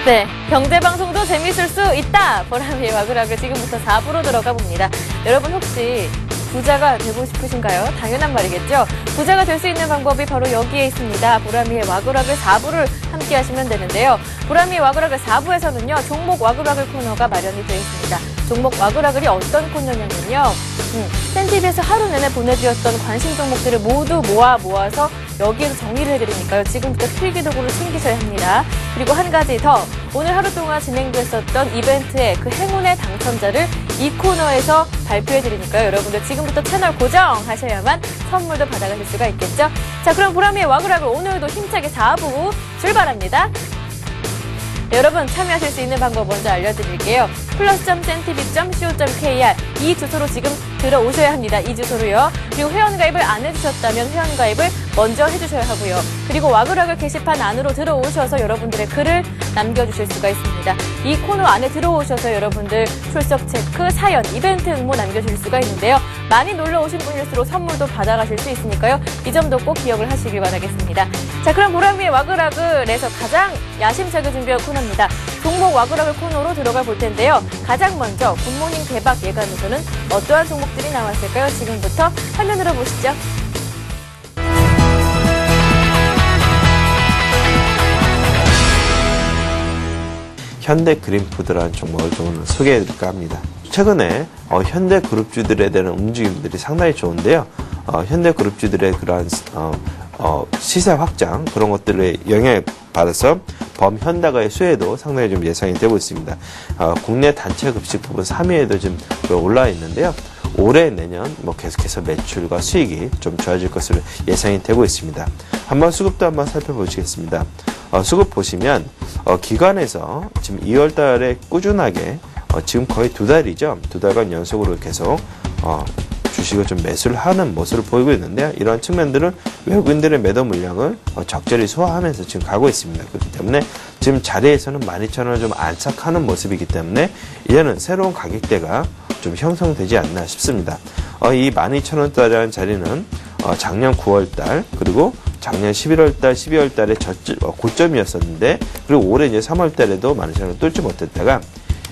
네, 경제방송도 재미있을 수 있다. 보람이의 와그락을 지금부터 4부로 들어가 봅니다. 여러분 혹시 부자가 되고 싶으신가요? 당연한 말이겠죠. 부자가 될 수 있는 방법이 바로 여기에 있습니다. 보람이의 와그락을 4부를 함께 하시면 되는데요. 보람이의 와그락을 4부에서는요. 종목 와그락을 코너가 마련이 되어 있습니다. 종목 와그락을이 어떤 코너냐면요. 센티비에서 하루 내내 보내드렸던 관심 종목들을 모두 모아서 여기에서 정리를 해드리니까요. 지금부터 필기도구를 챙기셔야 합니다. 그리고 한 가지 더. 오늘 하루 동안 진행됐었던 이벤트의 그 행운의 당첨자를 이 코너에서 발표해드리니까요. 여러분들 지금부터 채널 고정하셔야만 선물도 받아가실 수가 있겠죠. 자, 그럼 보람이의 와그락을 오늘도 힘차게 4부 출발합니다. 여러분 참여하실 수 있는 방법 먼저 알려드릴게요. plus.cntv.co.kr 이 주소로 지금 들어오셔야 합니다. 이 주소로요. 그리고 회원가입을 안 해주셨다면 회원가입을 먼저 해주셔야 하고요. 그리고 와그락을 게시판 안으로 들어오셔서 여러분들의 글을 남겨주실 수가 있습니다. 이 코너 안에 들어오셔서 여러분들 출석 체크, 사연, 이벤트 응모 남겨주실 수가 있는데요. 많이 놀러 오신 분일수록 선물도 받아가실 수 있으니까요. 이 점도 꼭 기억을 하시길 바라겠습니다. 자, 그럼 보람이의 와그락을에서 가장 야심차게 준비한 코너입니다. 종목 와그락을 코너로 들어가 볼 텐데요. 가장 먼저 굿모닝 대박 예감에서는 어떠한 종목들이 나왔을까요? 지금부터 화면으로 보시죠. 현대그린푸드라는 종목을 좀 소개해드릴까 합니다. 최근에 현대그룹주들에 대한 움직임들이 상당히 좋은데요. 현대그룹주들의 그러한 시세 확장 그런 것들에 영향을 받아서 범현다가의 수혜도 상당히 좀 예상이 되고 있습니다. 국내 단체 급식 부분 3위에도 좀 올라와 있는데요. 올해 내년 계속해서 매출과 수익이 좀 좋아질 것으로 예상이 되고 있습니다. 한번 수급도 한번 살펴보시겠습니다. 수급 보시면 기관에서 지금 2월 달에 꾸준하게 지금 거의 2달이죠. 2달간 연속으로 계속 주식을 좀 매수를 하는 모습을 보이고 있는데요. 이러한 측면들은 외국인들의 매도 물량을 적절히 소화하면서 지금 가고 있습니다. 그렇기 때문에 지금 자리에서는 12,000원을 좀 안착하는 모습이기 때문에 이제는 새로운 가격대가 좀 형성되지 않나 싶습니다. 이 12,000원대라는 자리는 작년 9월달 그리고 작년 11월달, 12월달에 고점이었었는데 그리고 올해 이제 3월달에도 12,000원을 뚫지 못했다가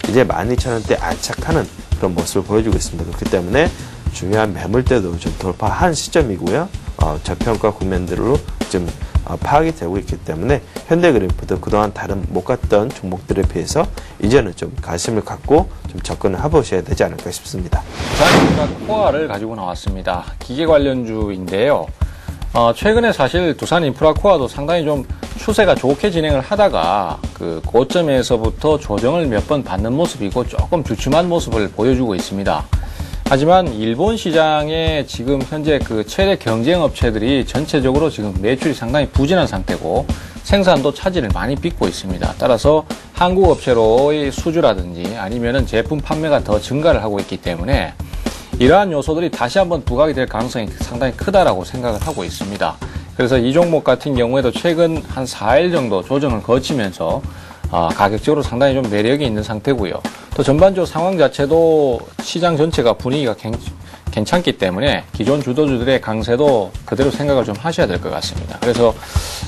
이제 12,000원대 안착하는 그런 모습을 보여주고 있습니다. 그렇기 때문에 중요한 매물대도 좀 돌파한 시점이고요. 저평가 국면들로 좀 파악이 되고 있기 때문에 현대그린푸드 그동안 다른 못 갔던 종목들에 비해서 이제는 좀 관심을 갖고 좀 접근을 해보셔야 되지 않을까 싶습니다. 두산인프라 코어를 가지고 나왔습니다. 기계 관련주인데요. 최근에 사실 두산인프라 코어도 상당히 좀 추세가 좋게 진행을 하다가 그 고점에서부터 조정을 몇 번 받는 모습이고 조금 주춤한 모습을 보여주고 있습니다. 하지만 일본 시장에 지금 현재 그 최대 경쟁 업체들이 전체적으로 지금 매출이 상당히 부진한 상태고 생산도 차질을 많이 빚고 있습니다. 따라서 한국 업체로의 수주라든지 아니면은 제품 판매가 더 증가를 하고 있기 때문에 이러한 요소들이 다시 한번 부각이 될 가능성이 상당히 크다라고 생각을 하고 있습니다. 그래서 이 종목 같은 경우에도 최근 한 4일 정도 조정을 거치면서 가격적으로 상당히 좀 매력이 있는 상태고요. 또 전반적으로 상황 자체도 시장 전체가 분위기가 괜찮기 때문에 기존 주도주들의 강세도 그대로 생각을 좀 하셔야 될 것 같습니다. 그래서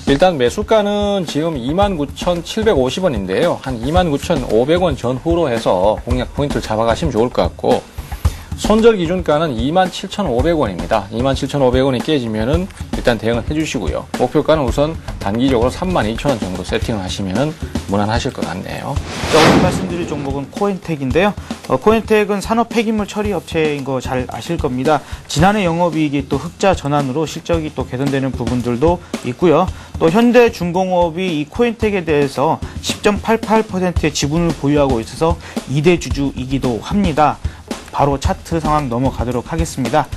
일단 매수가는 지금 29,750원인데요. 한 29,500원 전후로 해서 공략 포인트를 잡아가시면 좋을 것 같고 손절 기준가는 27,500원입니다. 27,500원이 깨지면은 일단 대응을 해주시고요. 목표가는 우선 단기적으로 32,000원 정도 세팅을 하시면은 무난하실 것 같네요. 자, 오늘 말씀드릴 종목은 코엔텍인데요. 코엔텍은 산업 폐기물 처리 업체인 거 잘 아실 겁니다. 지난해 영업이익이 또 흑자 전환으로 실적이 또 개선되는 부분들도 있고요. 또 현대중공업이 이 코엔텍에 대해서 10.88%의 지분을 보유하고 있어서 2대 주주이기도 합니다. 바로 차트 상황 넘어가도록 하겠습니다.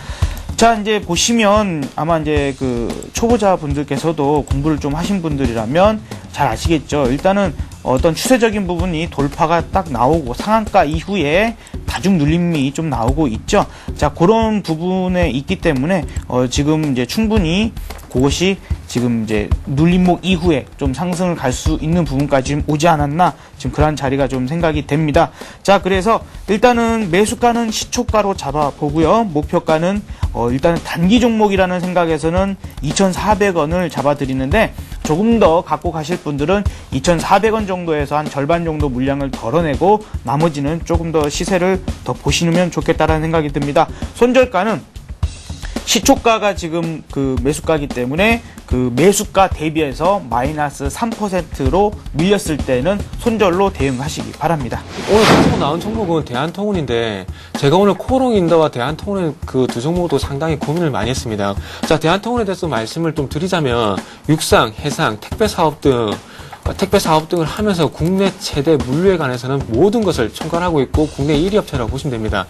자, 이제 보시면 아마 이제 그 초보자 분들께서도 공부를 좀 하신 분들이라면 잘 아시겠죠. 일단은 어떤 추세적인 부분이 돌파가 딱 나오고 상한가 이후에 다중 눌림이 좀 나오고 있죠. 자, 그런 부분에 있기 때문에 지금 이제 충분히 그것이 지금 이제 눌림목 이후에 좀 상승을 갈 수 있는 부분까지 좀 오지 않았나 지금 그런 자리가 좀 생각이 됩니다. 자, 그래서 일단은 매수가는 시초가로 잡아보고요. 목표가는 일단은 단기 종목이라는 생각에서는 2,400원을 잡아드리는데 조금 더 갖고 가실 분들은 2,400원 정도에서 한 절반 정도 물량을 덜어내고 나머지는 조금 더 시세를 더 보시면 좋겠다라는 생각이 듭니다. 손절가는 시초가가 지금 그 매수가이기 때문에 그 매수가 대비해서 마이너스 3%로 밀렸을 때는 손절로 대응하시기 바랍니다. 오늘 가지고 나온 종목은 대한통운인데 제가 오늘 코롱인더와 대한통운 그 두 종목도 상당히 고민을 많이 했습니다. 자, 대한통운에 대해서 말씀을 좀 드리자면 육상, 해상, 택배 사업 등을 하면서 국내 최대 물류에 관해서는 모든 것을 총괄하고 있고 국내 1위 업체라고 보시면 됩니다.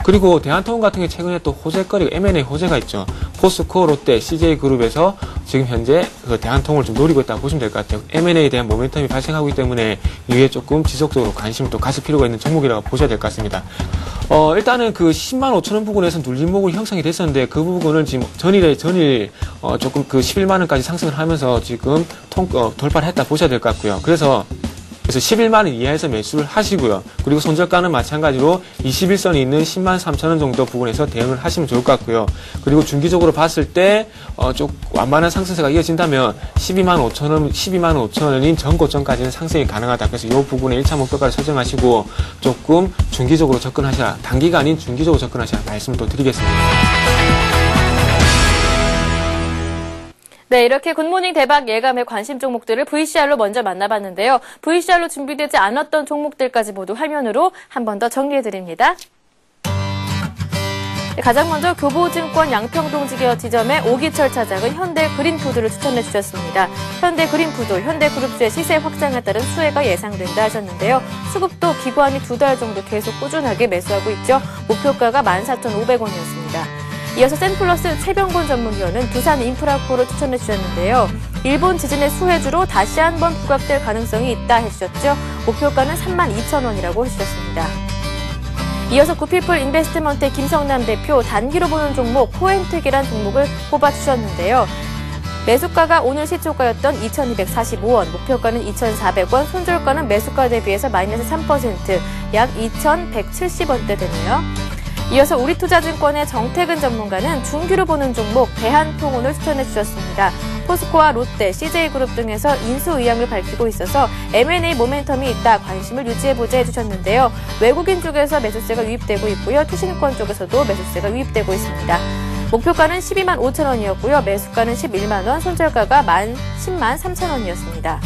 그리고 대한통운 같은 경우에 최근에 또 호재거리가 M&A 호재가 있죠. 포스코, 롯데, CJ그룹에서 지금 현재 그 대한통운을 좀 노리고 있다고 보시면 될 것 같아요. M&A에 대한 모멘텀이 발생하고 있기 때문에 이에 조금 지속적으로 관심을 또 가질 필요가 있는 종목이라고 보셔야 될 것 같습니다. 일단은 그 10만 5천 원 부근에서 눌림목이 형성이 됐었는데 그 부분을 지금 전일 조금 그 11만 원까지 상승을 하면서 지금 돌파를 했다 보셔야 될 것 같고요. 그래서 11만 원 이하에서 매수를 하시고요. 그리고 손절가는 마찬가지로 21선이 있는 10만 3천 원 정도 부분에서 대응을 하시면 좋을 것 같고요. 그리고 중기적으로 봤을 때 좀 완만한 상승세가 이어진다면 12만 5천 원인 전고점까지는 상승이 가능하다. 그래서 이 부분에 1차 목표가를 설정하시고 조금 중기적으로 접근하셔라. 단기가 아닌 중기적으로 접근하셔라 말씀을 또 드리겠습니다. 네, 이렇게 굿모닝 대박 예감의 관심 종목들을 VCR로 먼저 만나봤는데요. VCR로 준비되지 않았던 종목들까지 모두 화면으로 한 번 더 정리해드립니다. 가장 먼저 교보증권 양평동 지점의 오기철 차장은 현대그린푸드를 추천해 주셨습니다. 현대그린푸드, 현대그룹주의 시세 확장에 따른 수혜가 예상된다 하셨는데요. 수급도 기관이 2달 정도 계속 꾸준하게 매수하고 있죠. 목표가가 14,500원이었습니다. 이어서 센플러스 최병곤 전문위원은 두산인프라코를 추천해 주셨는데요. 일본 지진의 수혜주로 다시 한번 부각될 가능성이 있다 해주셨죠. 목표가는 32,000원이라고 해주셨습니다. 이어서 구피플 인베스트먼트의 김성남 대표 단기로 보는 종목 코엔텍이란 종목을 뽑아주셨는데요. 매수가가 오늘 시초가였던 2,245원, 목표가는 2,400원, 손절가는 매수가 대비해서 마이너스 3%, 약 2,170원대 되네요. 이어서 우리투자증권의 정태근 전문가는 중기로 보는 종목 대한통운을 추천해 주셨습니다. 포스코와 롯데, CJ그룹 등에서 인수 의향을 밝히고 있어서 M&A 모멘텀이 있다 관심을 유지해보자 해주셨는데요. 외국인 쪽에서 매수세가 유입되고 있고요. 투신권 쪽에서도 매수세가 유입되고 있습니다. 목표가는 12만 5천 원이었고요. 매수가는 11만 원, 손절가가 10만 3천 원이었습니다.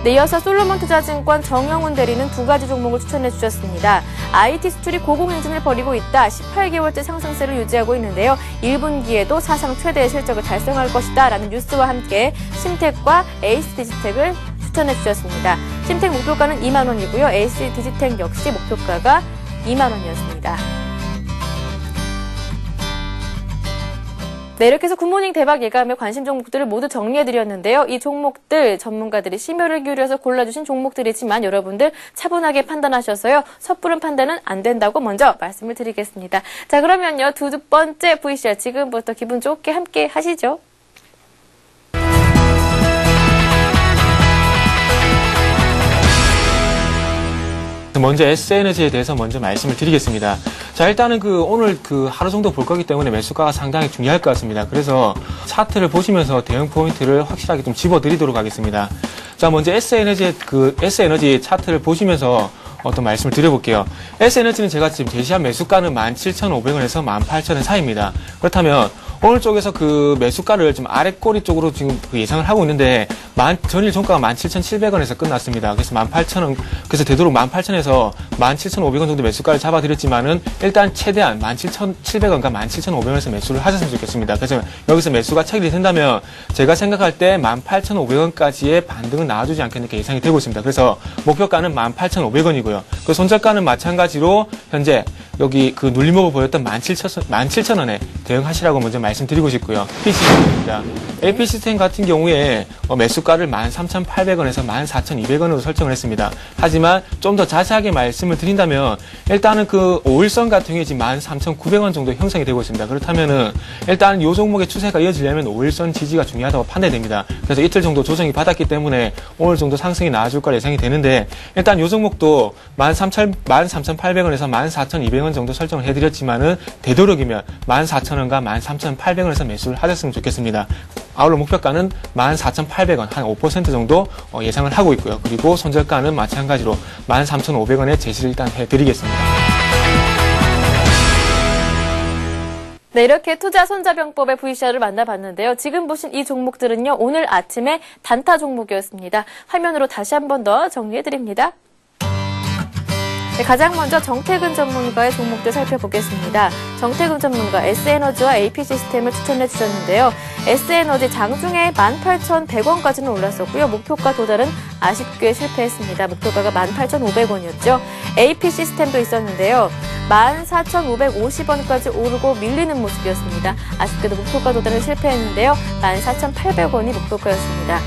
네, 이어서 솔로몬투자증권 정영훈 대리는 두 가지 종목을 추천해 주셨습니다. IT 수출이 고공행진을 벌이고 있다. 18개월째 상승세를 유지하고 있는데요. 1분기에도 사상 최대의 실적을 달성할 것이다 라는 뉴스와 함께 심텍과 에이스디지텍을 추천해 주셨습니다. 심텍 목표가는 2만 원이고요. 에이스디지텍 역시 목표가가 2만 원이었습니다. 네, 이렇게 해서 굿모닝 대박 예감의 관심 종목들을 모두 정리해드렸는데요. 이 종목들 전문가들이 심혈을 기울여서 골라주신 종목들이지만 여러분들 차분하게 판단하셔서요. 섣부른 판단은 안 된다고 먼저 말씀을 드리겠습니다. 자, 그러면요. 두 번째 VCR 지금부터 기분 좋게 함께 하시죠. 먼저 S에너지에 대해서 먼저 말씀을 드리겠습니다. 자, 일단은 오늘 하루 정도 볼 거기 때문에 매수가가 상당히 중요할 것 같습니다. 그래서 차트를 보시면서 대응 포인트를 확실하게 좀 집어드리도록 하겠습니다. 자, 먼저 S에너지 차트를 보시면서 어떤 말씀을 드려볼게요. S에너지는 제가 지금 제시한 매수가는 17,500원에서 18,000원 사이입니다. 그렇다면 오늘 쪽에서 그 매수가를 좀 아래 꼬리 쪽으로 지금 예상을 하고 있는데 전일 종가가 17,700원에서 끝났습니다. 그래서 18,000원, 그래서 되도록 18,000원에서 17,500원 정도 매수가를 잡아드렸지만은 일단 최대한 17,700원과 17,500원에서 매수를 하셨으면 좋겠습니다. 그래서 여기서 매수가 체결이 된다면 제가 생각할 때 18,500원까지의 반등은 나와주지 않겠나 이렇게 예상이 되고 있습니다. 그래서 목표가는 18,500원이고요. 그 손절가는 마찬가지로 현재 여기 그 눌림목을 보였던 17,000원에 대응하시라고 먼저 말씀드리고 싶고요. AP시스템입니다. AP시스템 같은 경우에 매수가를 13,800원에서 14,200원으로 설정을 했습니다. 하지만 좀 더 자세하게 말씀을 드린다면 일단은 그 5일선 같은 경우에 지금 13,900원 정도 형성이 되고 있습니다. 그렇다면은 일단 이 종목의 추세가 이어지려면 5일선 지지가 중요하다고 판단이 됩니다. 그래서 이틀 정도 조정이 받았기 때문에 오늘 정도 상승이 나와줄 거라 예상이 되는데 일단 이 종목도 13,800원에서 14,200원 정도 설정을 해드렸지만은 되도록이면 14,000원과 13,800원에서 매수를 하셨으면 좋겠습니다. 아울러 목표가는 14,800원, 한 5% 정도 예상을 하고 있고요. 그리고 손절가는 마찬가지로 13,500원에 제시를 일단 해드리겠습니다. 네, 이렇게 투자 손자병법의 VCR을 만나봤는데요. 지금 보신 이 종목들은요, 오늘 아침에 단타 종목이었습니다. 화면으로 다시 한 번 더 정리해드립니다. 네, 가장 먼저 정태근 전문가의 종목들 살펴보겠습니다. 정태근 전문가 S에너지와 AP시스템을 추천해 주셨는데요. S에너지 장중에 18,100원까지는 올랐었고요. 목표가 도달은 아쉽게 실패했습니다. 목표가가 18,500원이었죠. AP시스템도 있었는데요. 14,550원까지 오르고 밀리는 모습이었습니다. 아쉽게도 목표가 도달은 실패했는데요. 14,800원이 목표가였습니다.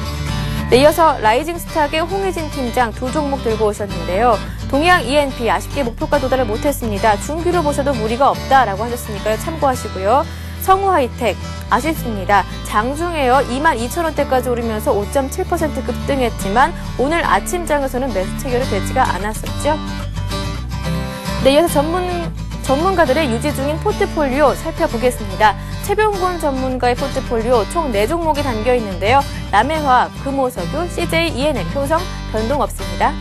네, 이어서 라이징스탁의 홍희진 팀장 두 종목 들고 오셨는데요. 동양 E&P 아쉽게 목표가 도달을 못했습니다. 중기로 보셔도 무리가 없다라고 하셨으니까요. 참고하시고요. 성우하이텍 아쉽습니다. 장중에요. 22,000원대까지 오르면서 5.7% 급등했지만 오늘 아침장에서는 매수 체결이 되지가 않았었죠. 네, 이어서 전문가들의 유지 중인 포트폴리오 살펴보겠습니다. 최병곤 전문가의 포트폴리오 총 4종목이 담겨 있는데요. 남해화학, 금호석유, CJ, ENL, 효성 변동 없습니다.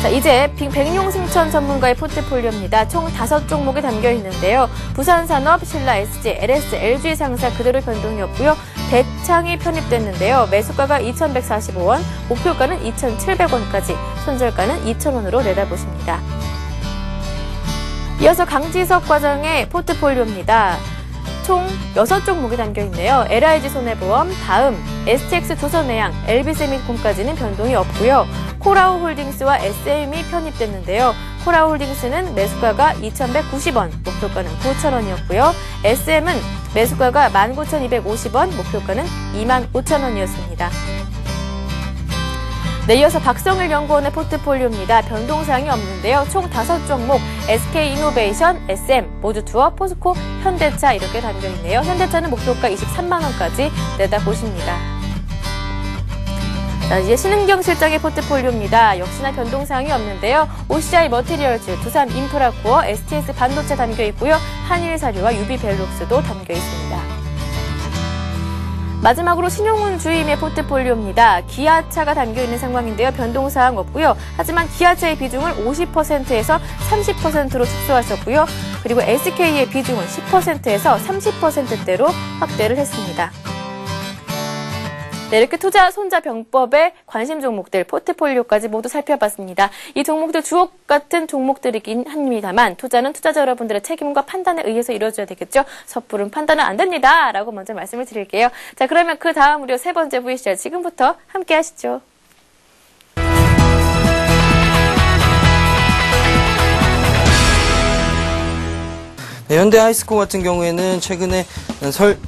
자, 이제 백용승천 전문가의 포트폴리오입니다. 총 5종목이 담겨 있는데요. 부산산업, 신라, SG, LS, LG상사 그대로 변동이 없고요. 대창이 편입됐는데요. 매수가가 2,145원, 목표가는 2,700원까지, 손절가는 2,000원으로 내다보십니다. 이어서 강지석 과장의 포트폴리오입니다. 총 6종목이 담겨있네요. LIG손해보험, 다음, STX 조선해양, LB세미콤까지는 변동이 없고요. 코라우홀딩스와 SM이 편입됐는데요. 코라우홀딩스는 매수가가 2,190원, 목표가는 9,000원이었고요. SM은 매수가가 19,250원, 목표가는 25,000원이었습니다. 네, 이어서 박성일 연구원의 포트폴리오입니다. 변동사항이 없는데요. 총 5종목, SK이노베이션, SM, 모주투어, 포스코, 현대차 이렇게 담겨있네요. 현대차는 목표가 23만원까지 내다보십니다. 자, 이제 신은경 실장의 포트폴리오입니다. 역시나 변동사항이 없는데요. OCI 머티리얼즈, 두산 인프라코어, STS 반도체 담겨있고요. 한일사료와 유비벨록스도 담겨있습니다. 마지막으로 신용훈 주임의 포트폴리오입니다. 기아차가 담겨있는 상황인데요. 변동사항 없고요. 하지만 기아차의 비중을 50%에서 30%로 축소하셨고요. 그리고 SK의 비중은 10%에서 30%대로 확대를 했습니다. 네, 이렇게 투자 손자병법의 관심 종목들, 포트폴리오까지 모두 살펴봤습니다. 이 종목들 주옥 같은 종목들이긴 합니다만 투자는 투자자 여러분들의 책임과 판단에 의해서 이루어져야 되겠죠. 섣부른 판단은 안 됩니다. 라고 먼저 말씀을 드릴게요. 자, 그러면 그 다음 우리 세 번째 VCR 지금부터 함께 하시죠. 네, 현대하이스코 같은 경우에는 최근에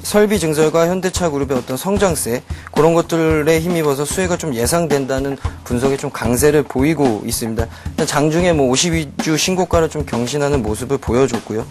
설비 증설과 현대차 그룹의 어떤 성장세 그런 것들에 힘입어서 수혜가 좀 예상된다는 분석에 좀 강세를 보이고 있습니다. 일단 장중에 52주 신고가를 좀 경신하는 모습을 보여줬고요.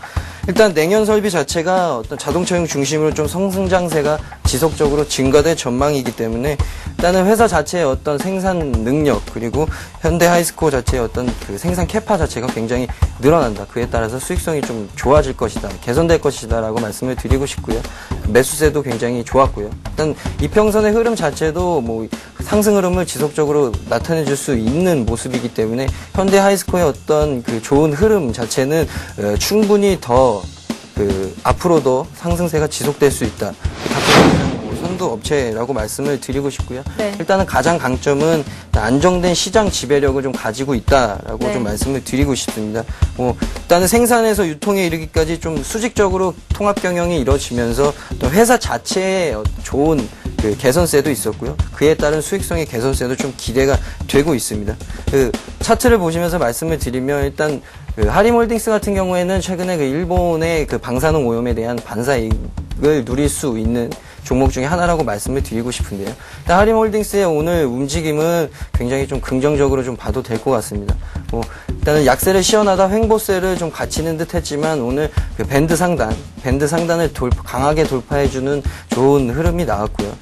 일단 내년 설비 자체가 어떤 자동차용 중심으로 좀 성장세가 지속적으로 증가될 전망이기 때문에 일단은 회사 자체의 어떤 생산 능력 그리고 현대하이스코 자체의 어떤 그 생산 캐파 자체가 굉장히 늘어난다. 그에 따라서 수익성이 좀 좋아질 것이다, 개선될 것이다라고 말씀을 드리고 싶고요. 매수세도 굉장히 좋았고요. 일단 이평선의 흐름 자체도 상승 흐름을 지속적으로 나타내줄 수 있는 모습이기 때문에 현대하이스코의 어떤 그 좋은 흐름 자체는 충분히 더 앞으로도 상승세가 지속될 수 있다. 선두 업체라고 말씀을 드리고 싶고요. 네. 일단은 가장 강점은 안정된 시장 지배력을 좀 가지고 있다라고 네. 좀 말씀을 드리고 싶습니다. 일단은 생산에서 유통에 이르기까지 좀 수직적으로 통합 경영이 이루어지면서 또 회사 자체의 좋은 그 개선세도 있었고요. 그에 따른 수익성의 개선세도 좀 기대가 되고 있습니다. 그 차트를 보시면서 말씀을 드리면 일단 하림홀딩스 같은 경우에는 최근에 일본의 방사능 오염에 대한 반사이익을 누릴 수 있는 종목 중에 하나라고 말씀을 드리고 싶은데요. 하림홀딩스의 오늘 움직임은 굉장히 좀 긍정적으로 좀 봐도 될 것 같습니다. 일단은 약세를 시원하다 횡보세를 좀 갖추는 듯 했지만 오늘 밴드 상단을 강하게 돌파해주는 좋은 흐름이 나왔고요.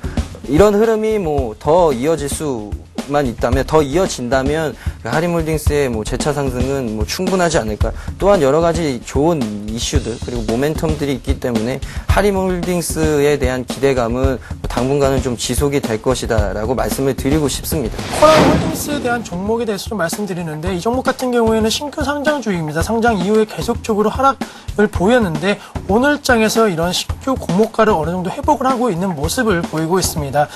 이런 흐름이 더 이어질 수 정도만 있다면 더 이어진다면 하림홀딩스의 뭐 재차 상승은 뭐 충분하지 않을까. 또한 여러 가지 좋은 이슈들 그리고 모멘텀들이 있기 때문에 하림홀딩스에 대한 기대감은 당분간은 좀 지속이 될 것이다라고 말씀을 드리고 싶습니다. 코라홀딩스에 대한 종목에 대해서 좀 말씀드리는데 이 종목 같은 경우에는 신규 상장주입니다. 상장 이후에 계속적으로 하락을 보였는데 오늘장에서 이런 신규 공모가를 어느 정도 회복을 하고 있는 모습을 보이고 있습니다.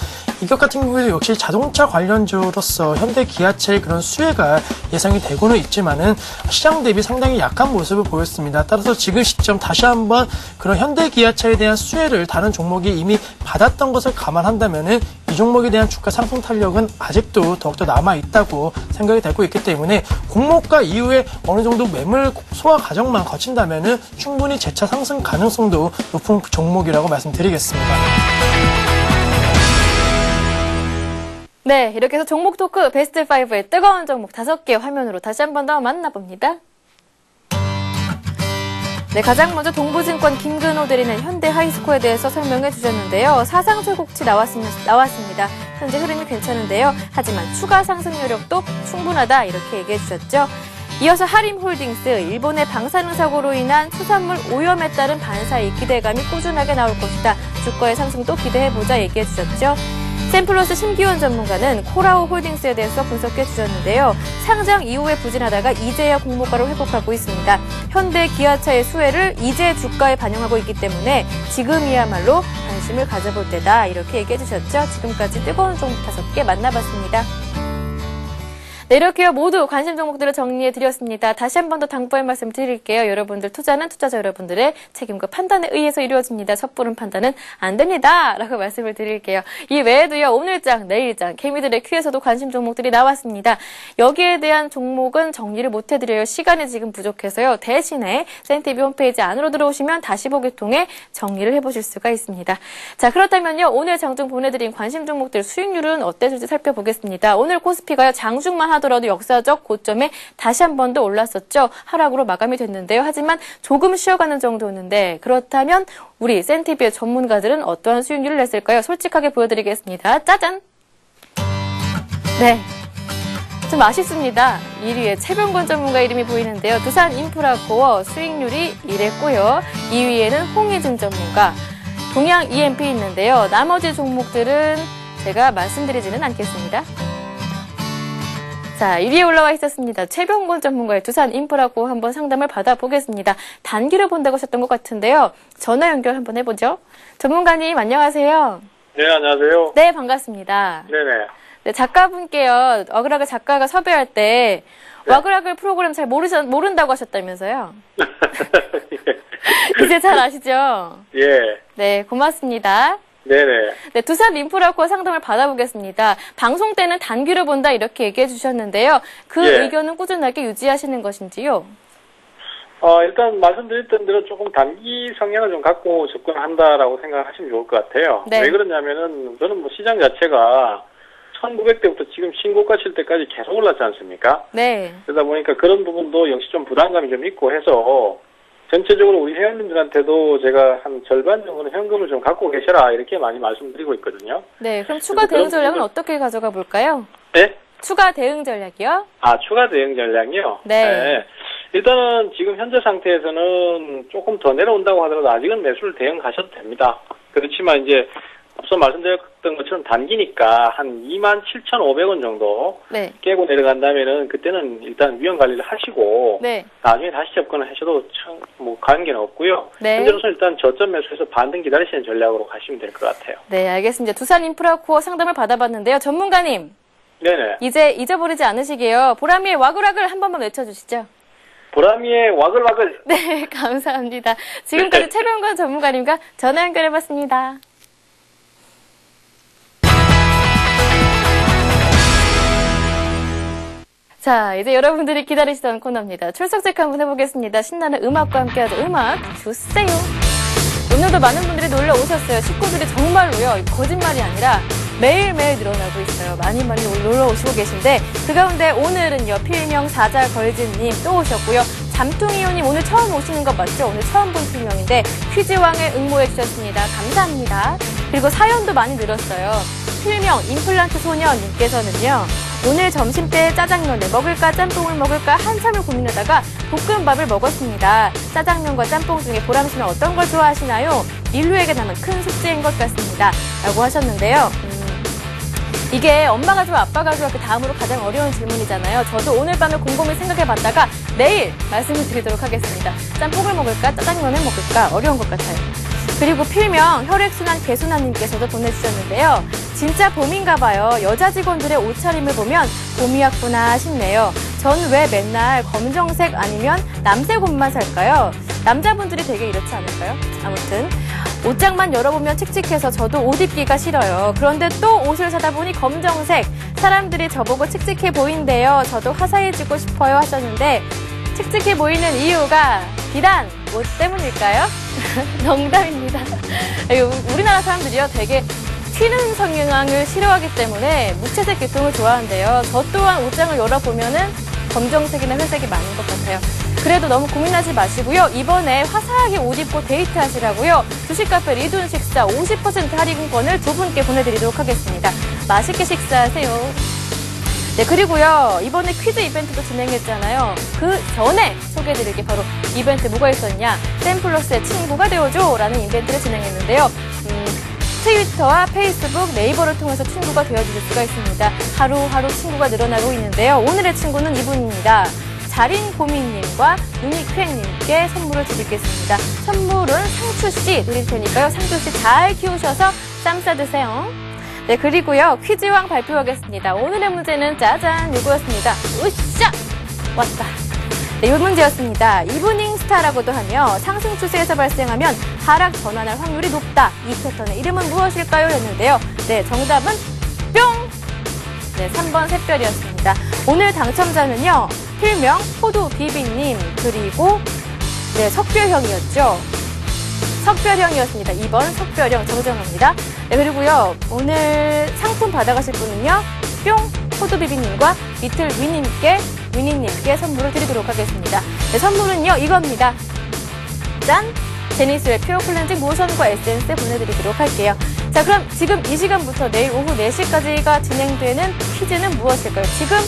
이것 같은 경우에도 역시 자동차 관련주로서 현대 기아차의 그런 수혜가 예상이 되고는 있지만은 시장 대비 상당히 약한 모습을 보였습니다. 따라서 지금 시점 다시 한번 그런 현대 기아차에 대한 수혜를 다른 종목이 이미 받았던 것을 감안한다면은 이 종목에 대한 주가 상승 탄력은 아직도 더욱더 남아있다고 생각이 되고 있기 때문에 공모가 이후에 어느 정도 매물 소화 과정만 거친다면은 충분히 재차 상승 가능성도 높은 종목이라고 말씀드리겠습니다. 네, 이렇게 해서 종목 토크 베스트 5의 뜨거운 종목 5개 화면으로 다시 한 번 더 만나봅니다. 네, 가장 먼저 동부증권 김근호 대리는 현대 하이스코어에 대해서 설명해 주셨는데요. 사상 최고치 나왔습니다. 현재 흐름이 괜찮은데요. 하지만 추가 상승 여력도 충분하다 이렇게 얘기해 주셨죠. 이어서 하림홀딩스, 일본의 방사능 사고로 인한 수산물 오염에 따른 반사이 기대감이 꾸준하게 나올 것이다. 주가의 상승도 기대해보자 얘기해 주셨죠. 샘플러스 심기원 전문가는 코라오 홀딩스에 대해서 분석해 주셨는데요. 상장 이후에 부진하다가 이제야 공모가를 회복하고 있습니다. 현대 기아차의 수혜를 이제 주가에 반영하고 있기 때문에 지금이야말로 관심을 가져볼 때다 이렇게 얘기해 주셨죠. 지금까지 뜨거운 종목 5개 만나봤습니다. 네, 이렇게요. 모두 관심 종목들을 정리해드렸습니다. 다시 한 번 더 당부의 말씀 드릴게요. 여러분들 투자는 투자자 여러분들의 책임과 판단에 의해서 이루어집니다. 섣부른 판단은 안 됩니다. 라고 말씀을 드릴게요. 이 외에도요. 오늘장, 내일장, 개미들의 큐에서도 관심 종목들이 나왔습니다. 여기에 대한 종목은 정리를 못해드려요. 시간이 지금 부족해서요. 대신에 센티비 홈페이지 안으로 들어오시면 다시 보기 통해 정리를 해보실 수가 있습니다. 자, 그렇다면요. 오늘 장중 보내드린 관심 종목들 수익률은 어땠을지 살펴보겠습니다. 오늘 코스피가요. 장중만 하더라도 역사적 고점에 다시 한 번 더 올랐었죠. 하락으로 마감이 됐는데요. 하지만 조금 쉬어가는 정도였는데 그렇다면 우리 센티비의 전문가들은 어떠한 수익률을 냈을까요? 솔직하게 보여드리겠습니다. 짜잔! 네. 좀 아쉽습니다. 1위에 최병권 전문가 이름이 보이는데요. 두산인프라코어 수익률이 1위했고요. 2위에는 홍희증 전문가, 동양 EMP 있는데요. 나머지 종목들은 제가 말씀드리지는 않겠습니다. 자, 1위에 올라와 있었습니다. 최병권 전문가의 두산인프라코 한번 상담을 받아보겠습니다. 단기로 본다고 하셨던 것 같은데요. 전화 연결 한번 해보죠. 전문가님 안녕하세요. 네, 안녕하세요. 네, 반갑습니다. 네네. 네, 작가분께요. 와그라그 작가가 섭외할 때 네. 와그라그 프로그램 잘 모른다고 하셨다면서요. 이제 잘 아시죠? 예. 네, 고맙습니다. 네네. 네, 두산인프라코어 상담을 받아보겠습니다. 방송 때는 단기로 본다 이렇게 얘기해 주셨는데요. 그 예. 의견은 꾸준하게 유지하시는 것인지요? 일단 말씀드렸던 대로 조금 단기 성향을 좀 갖고 접근한다라고 생각하시면 좋을 것 같아요. 네. 왜 그러냐면은 저는 뭐 시장 자체가 1900대부터 지금 신고가 칠 때까지 계속 올랐지 않습니까? 네. 그러다 보니까 그런 부분도 역시 좀 부담감이 좀 있고 해서 전체적으로 우리 회원님들한테도 제가 한 절반 정도는 현금을 좀 갖고 계셔라 이렇게 많이 말씀드리고 있거든요. 네, 그럼 추가 대응 전략은 어떻게 가져가 볼까요? 네? 추가 대응 전략이요? 추가 대응 전략이요? 네. 일단은 지금 현재 상태에서는 조금 더 내려온다고 하더라도 아직은 매수를 대응 가셔도 됩니다. 그렇지만 이제 앞서 말씀드렸던 것처럼 단기니까 한 27,500원 정도 네. 깨고 내려간다면은 그때는 일단 위험 관리를 하시고 네. 나중에 다시 접근을 하셔도 뭐 관계는 없고요. 네. 현재로서 일단 저점 매수해서 반등 기다리시는 전략으로 가시면 될 것 같아요. 네, 알겠습니다. 두산인프라코어 상담을 받아봤는데요. 전문가님, 네네. 이제 잊어버리지 않으시게요. 보람이의 와글와글 한 번만 외쳐주시죠. 보람이의 와글와글. 네, 감사합니다. 지금까지 최병권 전문가님과 전화 연결해봤습니다. 자, 이제 여러분들이 기다리시던 코너입니다. 출석 체크 한번 해보겠습니다. 신나는 음악과 함께하죠. 음악 주세요. 오늘도 많은 분들이 놀러 오셨어요. 식구들이 정말로요. 거짓말이 아니라 매일매일 늘어나고 있어요. 많이 놀러 오시고 계신데 그 가운데 오늘은요. 필명 사자 걸즈님 또 오셨고요. 잠뚱이호님 오늘 처음 오시는 거 맞죠? 오늘 처음 본 필명인데 퀴즈왕에 응모해 주셨습니다. 감사합니다. 그리고 사연도 많이 늘었어요. 필명 임플란트 소녀님께서는요. 오늘 점심때 짜장면을 먹을까 짬뽕을 먹을까 한참을 고민하다가 볶음밥을 먹었습니다. 짜장면과 짬뽕 중에 보람 씨는 어떤 걸 좋아하시나요? 인류에게 남은 큰 숙제인 것 같습니다. 라고 하셨는데요. 이게 엄마가 좋아 아빠가 좋아 그 다음으로 가장 어려운 질문이잖아요. 저도 오늘 밤에 곰곰이 생각해봤다가 내일 말씀을 드리도록 하겠습니다. 짬뽕을 먹을까 짜장면을 먹을까 어려운 것 같아요. 그리고 필명 혈액순환 개순환님께서도 보내주셨는데요. 진짜 봄인가 봐요. 여자 직원들의 옷차림을 보면 봄이 왔구나 싶네요. 전 왜 맨날 검정색 아니면 남색 옷만 살까요? 남자분들이 되게 이렇지 않을까요? 아무튼 옷장만 열어보면 칙칙해서 저도 옷 입기가 싫어요. 그런데 또 옷을 사다 보니 검정색. 사람들이 저보고 칙칙해 보인대요. 저도 화사해지고 싶어요 하셨는데 칙칙해 보이는 이유가 비단 옷 때문일까요? 농담입니다. 우리나라 사람들이요 되게 튀는 성향을 싫어하기 때문에 무채색 계통을 좋아하는데요. 저 또한 옷장을 열어보면은 검정색이나 회색이 많은 것 같아요. 그래도 너무 고민하지 마시고요. 이번에 화사하게 옷 입고 데이트하시라고요. 주식카페 리돈 식사 50% 할인권을 두 분께 보내드리도록 하겠습니다. 맛있게 식사하세요. 네, 그리고요. 이번에 퀴즈 이벤트도 진행했잖아요. 그 전에 소개해드릴 게 바로 이벤트 뭐가 있었냐. 샘플러스의 친구가 되어줘 라는 이벤트를 진행했는데요. 트위터와 페이스북, 네이버를 통해서 친구가 되어주실 수가 있습니다. 하루하루 친구가 늘어나고 있는데요. 오늘의 친구는 이분입니다. 자린고민님과 유니크님께 선물을 드리겠습니다. 선물은 상추씨 드릴 테니까요. 상추씨 잘 키우셔서 쌈 싸드세요. 네, 그리고요. 퀴즈왕 발표하겠습니다. 오늘의 문제는 짜잔 요거였습니다. 으쌰! 왔다. 네, 이 문제였습니다. 이브닝 스타라고도 하며 상승 추세에서 발생하면 하락 전환할 확률이 높다. 이 패턴의 이름은 무엇일까요? 였는데요. 네, 정답은 뿅! 네, 3번 샛별이었습니다. 오늘 당첨자는요. 필명 호두비비님 그리고 네, 석별형이었죠. 석별형이었습니다. 2번 석별형 정정합니다. 네, 그리고요. 오늘 상품 받아가실 분은요. 뿅! 호두비비님과 리틀 위니님께 선물을 드리도록 하겠습니다. 네, 선물은요. 이겁니다. 짠! 제니스의 퓨어 클렌징 모션과 에센스 보내드리도록 할게요. 자, 그럼 지금 이 시간부터 내일 오후 4시까지가 진행되는 퀴즈는 무엇일까요? 지금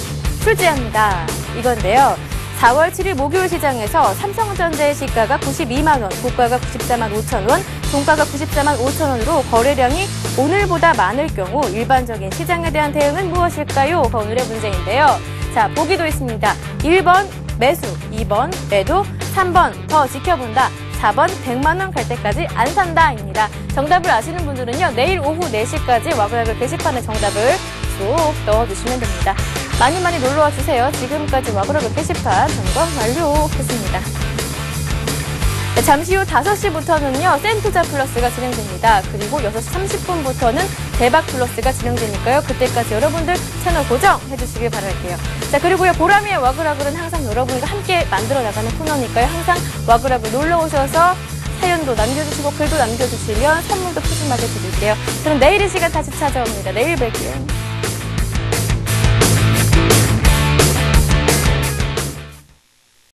출제합니다. 이건데요. 4월 7일 목요일 시장에서 삼성전자의 시가가 92만 원, 고가가 94만 5천 원, 종가가 94만 5천 원으로 거래량이 오늘보다 많을 경우 일반적인 시장에 대한 대응은 무엇일까요? 가 오늘의 문제인데요. 자, 보기도 있습니다. 1번 매수, 2번 매도, 3번 더 지켜본다, 4번 100만 원 갈 때까지 안 산다입니다. 정답을 아시는 분들은요. 내일 오후 4시까지 와그라그 게시판에 정답을 쭉 넣어주시면 됩니다. 많이 놀러와 주세요. 지금까지 와그라그 게시판 점검 완료했습니다. 네, 잠시 후 5시부터는요. 센투자 플러스가 진행됩니다. 그리고 6시 30분부터는 대박 플러스가 진행되니까요. 그때까지 여러분들 채널 고정해 주시길 바랄게요. 자, 그리고요. 보람이의 와그라그는 항상 여러분과 함께 만들어 나가는 코너니까요. 항상 와그라그 놀러 오셔서 사연도 남겨주시고 글도 남겨주시면 선물도 푸짐하게 드릴게요. 그럼 내일 이 시간 다시 찾아옵니다. 내일 뵐게요.